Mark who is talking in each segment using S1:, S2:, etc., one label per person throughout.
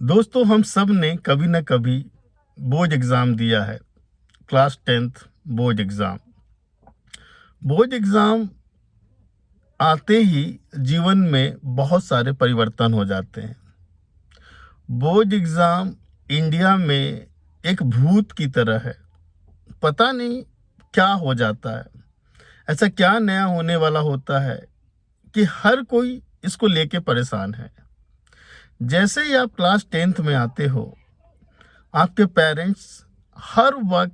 S1: दोस्तों, हम सब ने कभी ना कभी बोर्ड एग्ज़ाम दिया है। Class 10th board exam. Board exam आते ही जीवन में बहुत सारे परिवर्तन हो जाते हैं। बोर्ड एग्ज़ाम इंडिया में एक भूत की तरह है। पता नहीं क्या हो जाता है। ऐसा क्या नया होने वाला होता है कि हर कोई इसको लेके परेशान है। जैसे ही आप क्लास 10th में आते हो, आपके पेरेंट्स हर वक्त,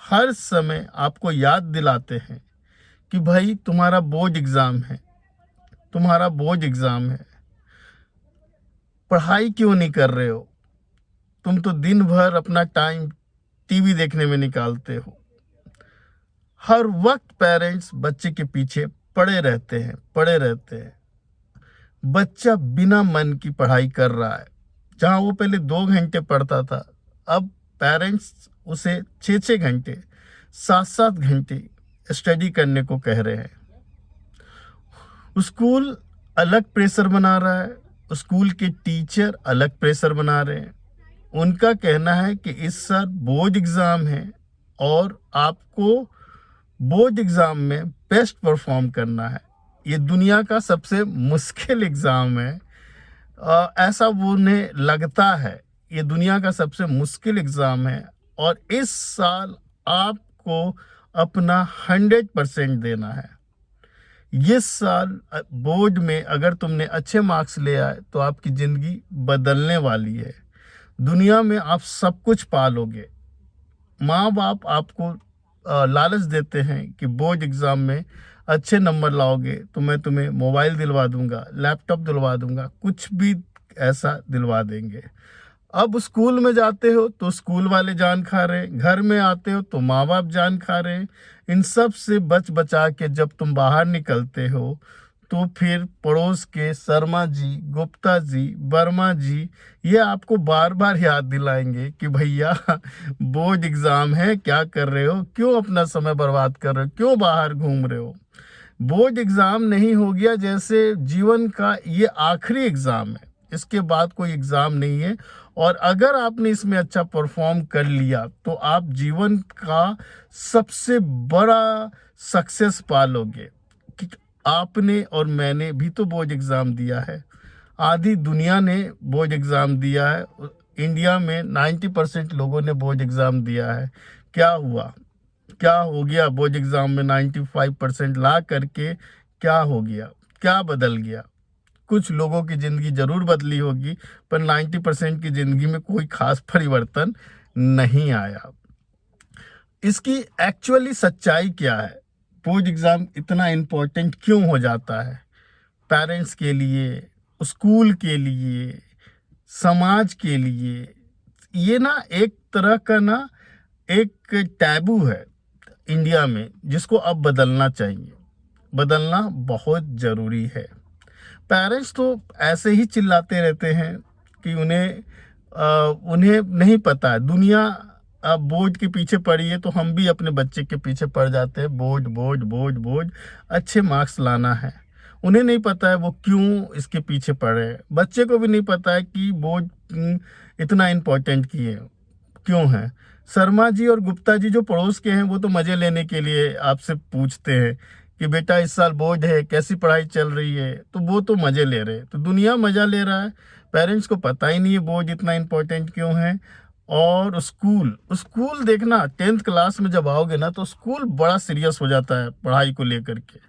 S1: हर समय आपको याद दिलाते हैं कि भाई तुम्हारा बोर्ड एग्ज़ाम है, तुम्हारा बोर्ड एग्ज़ाम है। पढ़ाई क्यों नहीं कर रहे हो? तुम तो दिन भर अपना टाइम टीवी देखने में निकालते हो। हर वक्त पेरेंट्स बच्चे के पीछे पड़े रहते हैं। बच्चा बिना मन की पढ़ाई कर रहा है। जहाँ वो पहले 2 घंटे पढ़ता था, अब पेरेंट्स उसे 6-6 घंटे, 7-7 घंटे स्टडी करने को कह रहे हैं। स्कूल अलग प्रेशर बना रहा है, स्कूल के टीचर अलग प्रेशर बना रहे हैं। उनका कहना है कि इस साल बोर्ड एग्ज़ाम है और आपको बोर्ड एग्ज़ाम में बेस्ट परफॉर्म करना है। ये दुनिया का सबसे मुश्किल एग्ज़ाम है। ऐसा वो उन्हें लगता है। ये दुनिया का सबसे मुश्किल एग्ज़ाम है और इस साल आपको अपना 100% देना है। ये साल बोर्ड में अगर तुमने अच्छे मार्क्स ले आए तो आपकी ज़िंदगी बदलने वाली है। दुनिया में आप सब कुछ पा लोगे। माँ बाप आपको लालच देते हैं कि बोर्ड एग्ज़ाम में अच्छे नंबर लाओगे तो मैं तुम्हें मोबाइल दिलवा दूंगा, लैपटॉप दिलवा दूंगा, कुछ भी ऐसा दिलवा देंगे। अब स्कूल में जाते हो तो स्कूल वाले जान खा रहे हैं, घर में आते हो तो माँ बाप जान खा रहे हैं। इन सब से बच बचा के जब तुम बाहर निकलते हो तो फिर पड़ोस के शर्मा जी, गुप्ता जी, वर्मा जी ये आपको बार बार याद दिलाएंगे कि भैया बोर्ड एग्ज़ाम है, क्या कर रहे हो, क्यों अपना समय बर्बाद कर रहे हो, क्यों बाहर घूम रहे हो। बोर्ड एग्ज़ाम नहीं हो गया जैसे जीवन का ये आखिरी एग्ज़ाम है, इसके बाद कोई एग्ज़ाम नहीं है। और अगर आपने इसमें अच्छा परफॉर्म कर लिया तो आप जीवन का सबसे बड़ा सक्सेस पालोगे कि आपने और मैंने भी तो बोर्ड एग्ज़ाम दिया है। आधी दुनिया ने बोर्ड एग्ज़ाम दिया है। इंडिया में 90% लोगों ने बोर्ड एग्ज़ाम दिया है। क्या हुआ? क्या हो गया? बोर्ड एग्ज़ाम में 95% ला करके क्या हो गया? क्या बदल गया? कुछ लोगों की ज़िंदगी ज़रूर बदली होगी, पर 90% की ज़िंदगी में कोई ख़ास परिवर्तन नहीं आया। इसकी एक्चुअली सच्चाई क्या है? बोर्ड एग्ज़ाम इतना इम्पोर्टेंट क्यों हो जाता है? पेरेंट्स के लिए, स्कूल के लिए, समाज के लिए। ये ना एक तरह का ना एक टैबू है इंडिया में, जिसको अब बदलना चाहिए। बदलना बहुत ज़रूरी है। पेरेंट्स तो ऐसे ही चिल्लाते रहते हैं कि उन्हें नहीं पता है दुनिया। अब बोर्ड के पीछे पड़ी है तो हम भी अपने बच्चे के पीछे पड़ जाते हैं। बोर्ड बोर्ड बोर्ड बोर्ड, अच्छे मार्क्स लाना है। उन्हें नहीं पता है वो क्यों इसके पीछे पड़े हैं। बच्चे को भी नहीं पता है कि बोर्ड इतना इम्पोर्टेंट क्यों है। शर्मा जी और गुप्ता जी जो पड़ोस के हैं वो तो मज़े लेने के लिए आपसे पूछते हैं कि बेटा इस साल बोर्ड है, कैसी पढ़ाई चल रही है, तो वो तो मज़े ले रहे हैं। तो दुनिया मज़ा ले रहा है, पेरेंट्स को पता ही नहीं है बोर्ड इतना इम्पोर्टेंट क्यों है। और स्कूल स्कूल देखना, 10th क्लास में जब आओगे ना तो स्कूल बड़ा सीरियस हो जाता है पढ़ाई को लेकर के।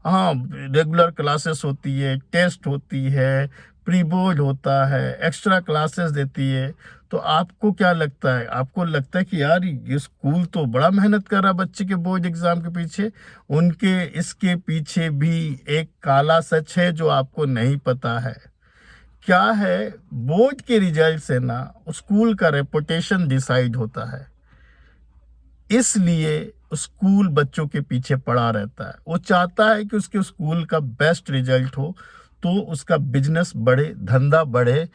S1: हाँ, रेगुलर क्लासेस होती है, टेस्ट होती है, प्री बोर्ड होता है, एक्स्ट्रा क्लासेस देती है। तो आपको क्या लगता है? आपको लगता है कि यार ये स्कूल तो बड़ा मेहनत कर रहा है बच्चे के बोर्ड एग्जाम के पीछे। उनके इसके पीछे भी एक काला सच है जो आपको नहीं पता है। क्या है? बोर्ड के रिजल्ट से ना स्कूल का रेपुटेशन डिसाइड होता है। इसलिए स्कूल बच्चों के पीछे पड़ा रहता है। वो चाहता है कि उसके स्कूल का बेस्ट रिजल्ट हो तो उसका बिजनेस बढ़े, धंधा बढ़े,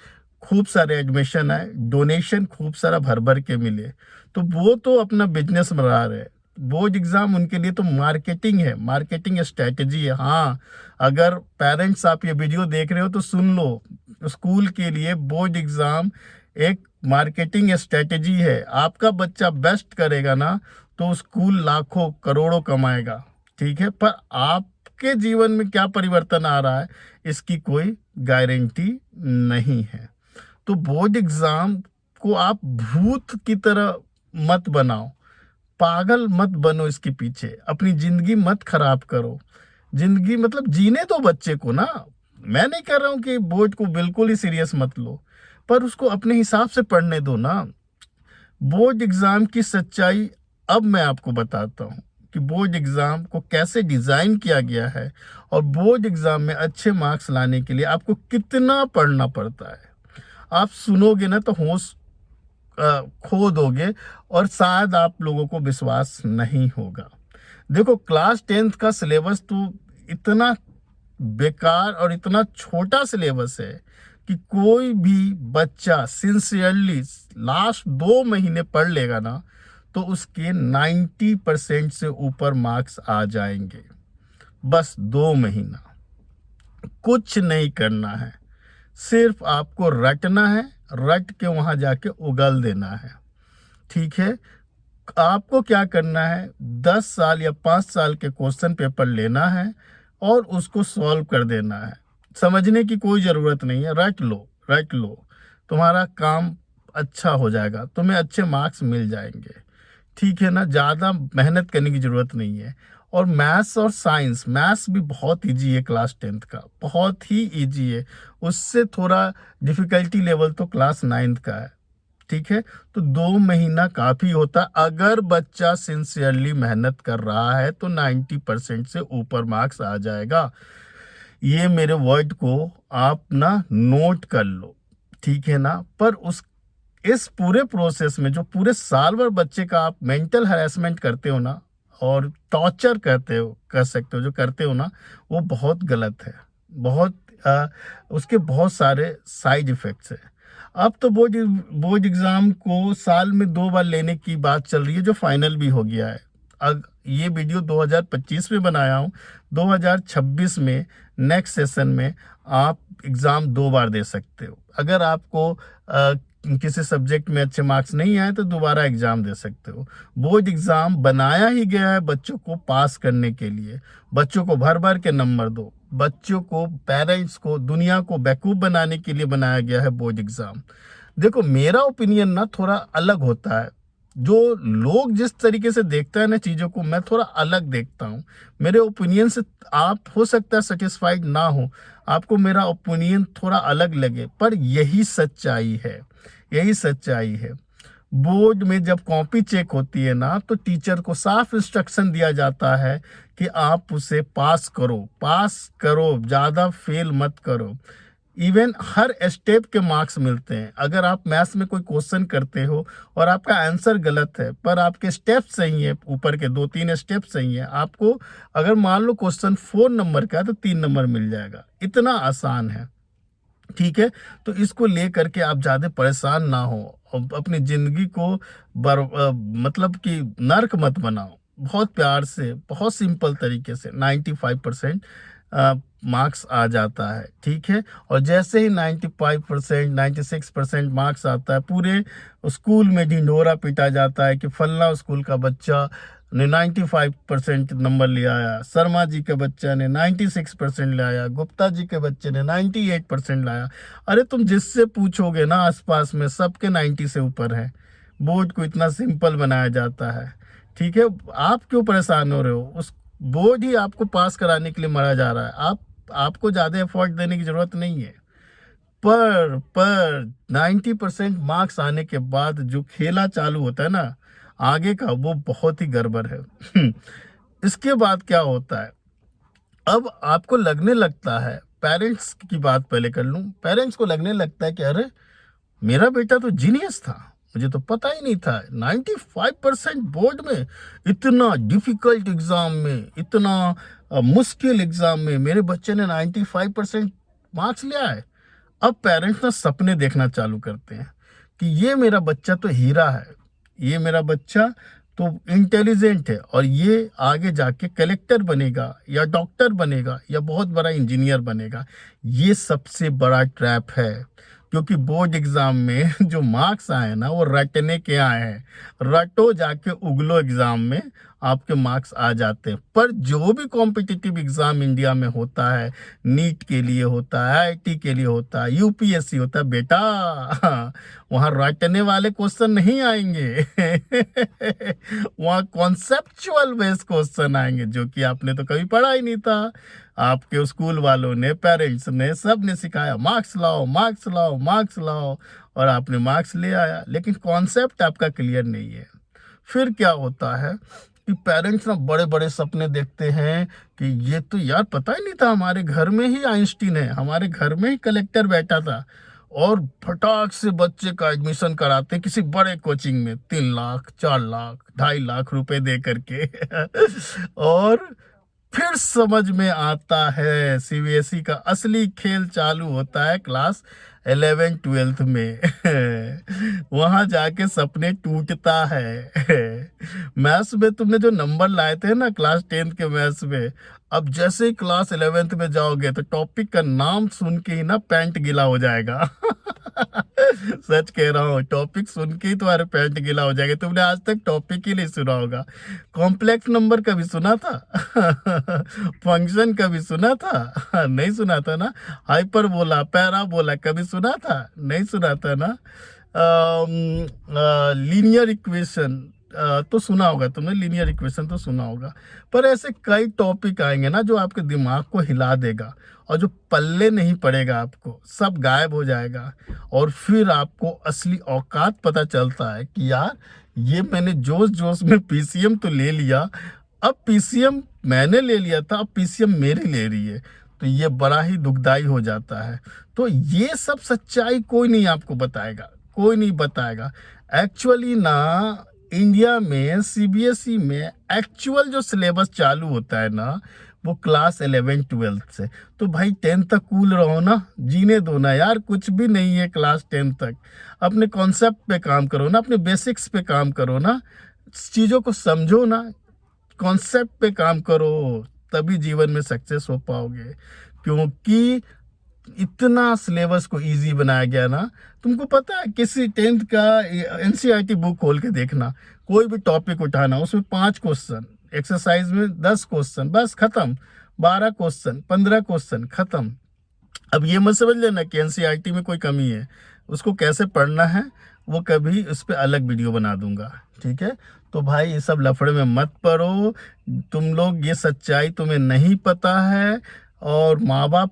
S1: खूब सारे एडमिशन आए, डोनेशन खूब सारा भर भर के मिले। तो वो तो अपना बिजनेस बढ़ा रहे हैं। बोर्ड एग्जाम उनके लिए तो मार्केटिंग है, मार्केटिंग स्ट्रेटेजी है। हाँ, अगर पेरेंट्स आप ये वीडियो देख रहे हो तो सुन लो, स्कूल के लिए बोर्ड एग्जाम एक मार्केटिंग स्ट्रेटेजी है। आपका बच्चा बेस्ट करेगा ना तो स्कूल लाखों करोड़ों कमाएगा, ठीक है, पर आपके जीवन में क्या परिवर्तन आ रहा है इसकी कोई गारंटी नहीं है। तो बोर्ड एग्जाम को आप भूत की तरह मत बनाओ, पागल मत बनो इसके पीछे, अपनी जिंदगी मत खराब करो। जिंदगी मतलब जीने दो बच्चे को ना। मैं नहीं कह रहा हूं कि बोर्ड को बिल्कुल ही सीरियस मत लो, पर उसको अपने हिसाब से पढ़ने दो ना। बोर्ड एग्जाम की सच्चाई अब मैं आपको बताता हूं कि बोर्ड एग्जाम को कैसे डिजाइन किया गया है और बोर्ड एग्जाम में अच्छे मार्क्स लाने के लिए आपको कितना पढ़ना पड़ता है। आप सुनोगे ना तो होश खो दोगे और शायद आप लोगों को विश्वास नहीं होगा। देखो, क्लास 10th का सिलेबस तो इतना बेकार और इतना छोटा सिलेबस है कि कोई भी बच्चा सिंसियरली लास्ट 2 महीने पढ़ लेगा ना तो उसके 90% से ऊपर मार्क्स आ जाएंगे। बस 2 महीना, कुछ नहीं करना है, सिर्फ आपको रटना है, रट के वहां जाके उगल देना है, ठीक है। आपको क्या करना है, 10 साल या 5 साल के क्वेश्चन पेपर लेना है और उसको सॉल्व कर देना है। समझने की कोई ज़रूरत नहीं है, रट लो, रट लो, तुम्हारा काम अच्छा हो जाएगा, तुम्हें अच्छे मार्क्स मिल जाएंगे, ठीक है ना। ज़्यादा मेहनत करने की ज़रूरत नहीं है। और मैथ्स और साइंस, मैथ्स भी बहुत इजी है, क्लास 10th का बहुत ही इजी है, उससे थोड़ा डिफ़िकल्टी लेवल तो क्लास 9th का है, ठीक है। तो 2 महीना काफ़ी होता, अगर बच्चा सिंसियरली मेहनत कर रहा है तो 90% से ऊपर मार्क्स आ जाएगा। ये मेरे वर्ड को आप ना नोट कर लो, ठीक है ना। पर इस पूरे प्रोसेस में जो पूरे साल भर बच्चे का आप मेंटल हैरेसमेंट करते हो ना और टॉर्चर करते हो, कर सकते हो जो करते हो ना, वो बहुत गलत है। बहुत उसके बहुत सारे साइड इफेक्ट्स हैं। अब तो बोर्ड एग्जाम को साल में 2 बार लेने की बात चल रही है, जो फाइनल भी हो गया है। अब ये वीडियो 2025 में बनाया हूँ, 2026 में नेक्स्ट सेशन में आप एग्ज़ाम 2 बार दे सकते हो। अगर आपको किसी सब्जेक्ट में अच्छे मार्क्स नहीं आए तो दोबारा एग्ज़ाम दे सकते हो। बोर्ड एग्ज़ाम बनाया ही गया है बच्चों को पास करने के लिए। बच्चों को भर भर के नंबर दो, बच्चों को, पेरेंट्स को, दुनिया को बेवकूफ़ बनाने के लिए बनाया गया है बोर्ड एग्ज़ाम। देखो, मेरा ओपिनियन ना थोड़ा अलग होता है। जो लोग जिस तरीके से देखता है ना चीज़ों को, मैं थोड़ा अलग देखता हूँ। मेरे ओपिनियन से आप हो सकता है सेटिस्फाइड ना हो, आपको मेरा ओपिनियन थोड़ा अलग लगे, पर यही सच्चाई है, यही सच्चाई है। बोर्ड में जब कॉपी चेक होती है ना तो टीचर को साफ इंस्ट्रक्शन दिया जाता है कि आप उसे पास करो, पास करो, ज़्यादा फेल मत करो। इवन हर स्टेप के मार्क्स मिलते हैं। अगर आप मैथ्स में कोई क्वेश्चन करते हो और आपका आंसर गलत है पर आपके स्टेप सही है, ऊपर के 2-3 स्टेप सही है, आपको अगर मान लो क्वेश्चन 4 नंबर का है तो 3 नंबर मिल जाएगा। इतना आसान है, ठीक है। तो इसको लेकर के आप ज़्यादा परेशान ना हो और अपनी ज़िंदगी को मतलब कि नर्क मत बनाओ। बहुत प्यार से, बहुत सिंपल तरीके से 95% मार्क्स आ जाता है, ठीक है। और जैसे ही 95%, 96% मार्क्स आता है, पूरे स्कूल में ढिंढोरा पीटा जाता है कि फलना स्कूल का बच्चा ने 95% नंबर ले आया, शर्मा जी के बच्चे ने 96% ले आया, गुप्ता जी के बच्चे ने 98% लाया। अरे तुम जिससे पूछोगे ना आसपास में, सबके 90 से ऊपर है। बोर्ड को इतना सिंपल बनाया जाता है, ठीक है। आप क्यों परेशान हो रहे हो? उस बोर्ड ही आपको पास कराने के लिए मरा जा रहा है। आपको ज़्यादा एफर्ट देने की ज़रूरत नहीं है। पर 90% मार्क्स आने के बाद जो खेला चालू होता है ना आगे का, वो बहुत ही गड़बड़ है। इसके बाद क्या होता है, अब आपको लगने लगता है, पेरेंट्स की बात पहले कर लूं, पेरेंट्स को लगने लगता है कि अरे मेरा बेटा तो जीनियस था, मुझे तो पता ही नहीं था 95% बोर्ड में, इतना डिफिकल्ट एग्जाम में, इतना मुश्किल एग्जाम में मेरे बच्चे ने 95% मार्क्स लिया है। अब पेरेंट्स ना सपने देखना चालू करते हैं कि ये मेरा बच्चा तो हीरा है, ये मेरा बच्चा तो इंटेलिजेंट है और ये आगे जाके कलेक्टर बनेगा या डॉक्टर बनेगा या बहुत बड़ा इंजीनियर बनेगा। ये सबसे बड़ा ट्रैप है, क्योंकि बोर्ड एग्जाम में जो मार्क्स आए ना वो रटने के आए हैं। रटो जाके उगलो एग्जाम में, आपके मार्क्स आ जाते हैं। पर जो भी कॉम्पिटिटिव एग्जाम इंडिया में होता है, नीट के लिए होता है, आईआईटी के लिए होता है, यूपीएससी होता है, बेटा वहाँ रटने वाले क्वेश्चन नहीं आएंगे वहाँ कॉन्सेप्चुअल बेस्ड क्वेश्चन आएंगे, जो कि आपने तो कभी पढ़ा ही नहीं था। आपके स्कूल वालों ने, पेरेंट्स ने, सब ने सिखाया मार्क्स लाओ, मार्क्स लाओ, मार्क्स लाओ, और आपने मार्क्स ले आया, लेकिन कॉन्सेप्ट आपका क्लियर नहीं है। फिर क्या होता है कि पेरेंट्स ना बड़े बड़े सपने देखते हैं कि ये तो यार पता ही नहीं था, हमारे घर में ही आइंस्टीन है, हमारे घर में ही कलेक्टर बैठा था, और फटाक से बच्चे का एडमिशन कराते किसी बड़े कोचिंग में 3 लाख, 4 लाख, 2.5 लाख रुपए दे करके और फिर समझ में आता है सीबीएसई का असली खेल चालू होता है क्लास 11-12 में वहां जाके सपने टूटता है मैथ्स में तुमने जो नंबर लाए थे ना क्लास 10th के मैथ्स में, अब जैसे ही क्लास 11th में जाओगे तो टॉपिक का नाम सुन के ही ना पैंट गीला हो जाएगा सच कह रहा हूँ, टॉपिक सुन के ही तुम्हारे पैंट गीला हो जाएगा। तुमने आज तक टॉपिक ही नहीं सुना होगा। कॉम्प्लेक्स नंबर कभी सुना था फंक्शन कभी सुना था नहीं सुना था ना। हाइपर बोला, पैरा बोला, कभी सुना था नहीं सुना था ना। लीनियर इक्वेशन तो सुना होगा तुमने, लीनियर इक्वेशन तो सुना होगा। पर ऐसे कई टॉपिक आएंगे ना जो आपके दिमाग को हिला देगा, और जो पल्ले नहीं पड़ेगा, आपको सब गायब हो जाएगा। और फिर आपको असली औकात पता चलता है कि यार ये मैंने जोश जोश में पीसीएम तो ले लिया, अब पीसीएम मैंने ले लिया था, अब पीसीएम मेरी ले रही है। तो ये बड़ा ही दुखदाई हो जाता है। तो ये सब सच्चाई कोई नहीं आपको बताएगा, कोई नहीं बताएगा। एक्चुअली ना इंडिया में सीबीएसई में एक्चुअल जो सिलेबस चालू होता है ना वो क्लास 11-12 से। तो भाई 10 तक कूल रहो ना, जीने दो ना यार, कुछ भी नहीं है क्लास 10 तक। अपने कॉन्सेप्ट पे काम करो ना, अपने बेसिक्स पे काम करो ना, चीज़ों को समझो ना, कॉन्सेप्ट पे काम करो, तभी जीवन में सक्सेस हो पाओगे। क्योंकि इतना सिलेबस को इजी बनाया गया ना। तुमको पता है किसी 10th का एनसीईआरटी बुक खोल के देखना, कोई भी टॉपिक उठाना, उसमें 5 क्वेश्चन, एक्सरसाइज में 10 क्वेश्चन, बस खत्म। 12 क्वेश्चन, 15 क्वेश्चन, खत्म। अब ये मत समझ लेना कि एनसीईआरटी में कोई कमी है, उसको कैसे पढ़ना है वो कभी उस पर अलग वीडियो बना दूंगा, ठीक है। तो भाई ये सब लफड़े में मत पड़ो, तुम लोग, ये सच्चाई तुम्हें नहीं पता है, और माँ बाप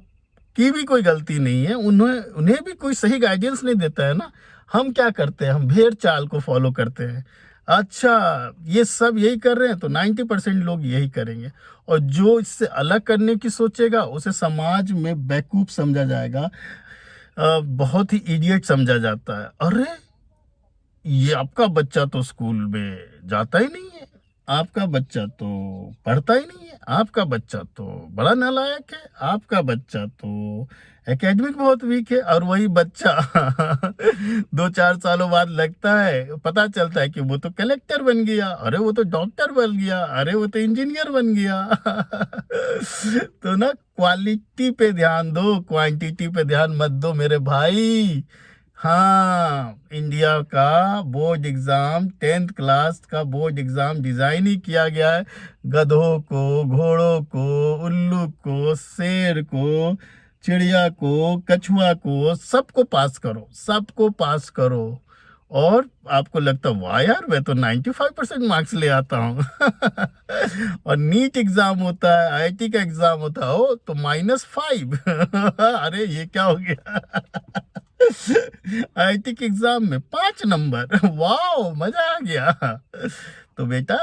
S1: की भी कोई गलती नहीं है, उन्हें भी कोई सही गाइडेंस नहीं देता है ना। हम क्या करते हैं, हम भेड़ चाल को फॉलो करते हैं। अच्छा, ये सब यही कर रहे हैं तो 90% लोग यही करेंगे, और जो इससे अलग करने की सोचेगा उसे समाज में बेवकूफ समझा जाएगा, बहुत ही इडियट समझा जाता है। अरे ये आपका बच्चा तो स्कूल में जाता ही नहीं है, आपका बच्चा तो पढ़ता ही नहीं है, आपका बच्चा तो बड़ा नालायक है, आपका बच्चा तो एकेडमिक बहुत वीक है। और वही बच्चा 2-4 सालों बाद लगता है, पता चलता है कि वो तो कलेक्टर बन गया, अरे वो तो डॉक्टर बन गया, अरे वो तो इंजीनियर बन गया तो ना क्वालिटी पे ध्यान दो, क्वांटिटी पे ध्यान मत दो मेरे भाई। हाँ, इंडिया का बोर्ड एग्जाम, 10th क्लास का बोर्ड एग्जाम डिजाइन ही किया गया है गधों को, घोड़ों को, उल्लू को, शेर को, चिड़िया को, कछुआ को, सबको पास करो, सबको पास करो। और आपको लगता वाह यार मैं तो 95% मार्क्स ले आता हूँ और नीट एग्जाम होता है, आईआईटी का एग्जाम होता है, ओ तो -5 अरे ये क्या हो गया आईआईटी के एग्जाम में 5 नंबर वाह मजा आ गया। तो बेटा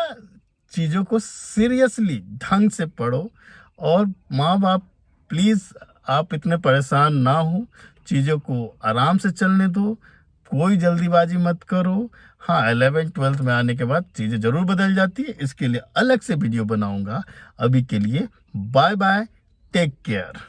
S1: चीजों को सीरियसली ढंग से पढ़ो, और माँ बाप प्लीज आप इतने परेशान ना हो, चीजों को आराम से चलने दो, कोई जल्दीबाजी मत करो। हाँ 11th-12th में आने के बाद चीजें जरूर बदल जाती है, इसके लिए अलग से वीडियो बनाऊंगा। अभी के लिए बाय बाय, टेक केयर।